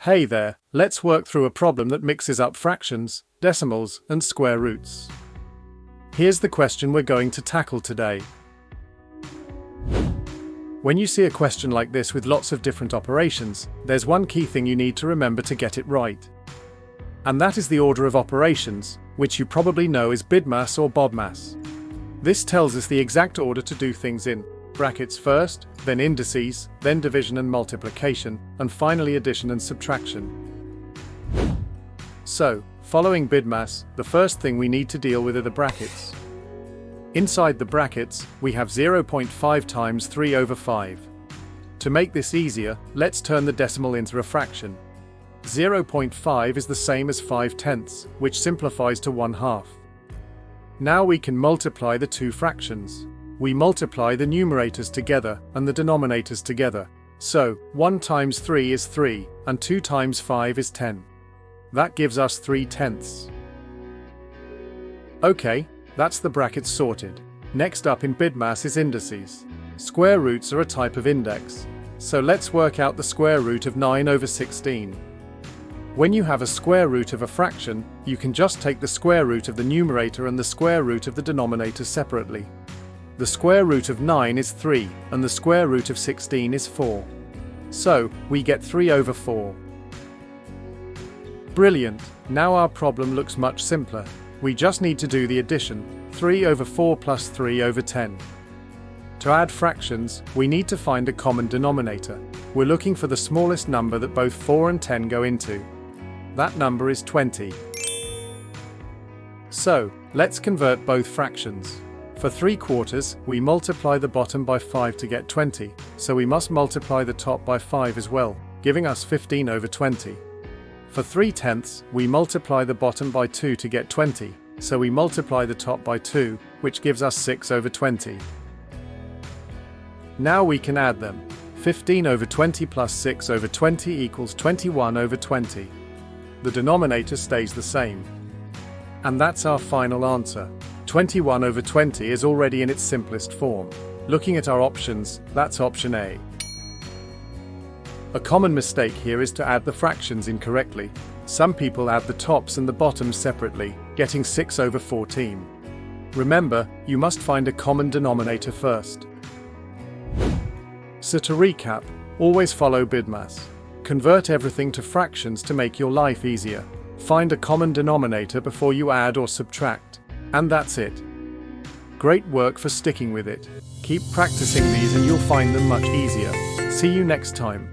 Hey there, let's work through a problem that mixes up fractions, decimals, and square roots. Here's the question we're going to tackle today. When you see a question like this with lots of different operations, there's one key thing you need to remember to get it right. And that is the order of operations, which you probably know is BIDMAS or BODMAS. This tells us the exact order to do things in brackets first, then indices, then division and multiplication, and finally addition and subtraction. So, following BIDMAS, the first thing we need to deal with are the brackets. Inside the brackets, we have 0.5 times 3 over 5. To make this easier, let's turn the decimal into a fraction. 0.5 is the same as 5/10, which simplifies to 1/2. Now we can multiply the two fractions. We multiply the numerators together and the denominators together. So, 1 times 3 is 3, and 2 times 5 is 10. That gives us 3/10. Okay, that's the brackets sorted. Next up in BIDMAS is indices. Square roots are a type of index. So let's work out the square root of 9 over 16. When you have a square root of a fraction, you can just take the square root of the numerator and the square root of the denominator separately. The square root of 9 is 3, and the square root of 16 is 4. So, we get 3 over 4. Brilliant! Now our problem looks much simpler. We just need to do the addition, 3 over 4 plus 3 over 10. To add fractions, we need to find a common denominator. We're looking for the smallest number that both 4 and 10 go into. That number is 20. So, let's convert both fractions. For 3/4, we multiply the bottom by 5 to get 20, so we must multiply the top by 5 as well, giving us 15 over 20. For 3/10, we multiply the bottom by 2 to get 20, so we multiply the top by 2, which gives us 6 over 20. Now we can add them. 15 over 20 plus 6 over 20 equals 21 over 20. The denominator stays the same. And that's our final answer. 21 over 20 is already in its simplest form. Looking at our options, that's option A. A common mistake here is to add the fractions incorrectly. Some people add the tops and the bottoms separately, getting 6 over 14. Remember, you must find a common denominator first. So to recap, always follow BIDMAS. Convert everything to fractions to make your life easier. Find a common denominator before you add or subtract. And that's it. Great work for sticking with it. Keep practicing these and you'll find them much easier. See you next time.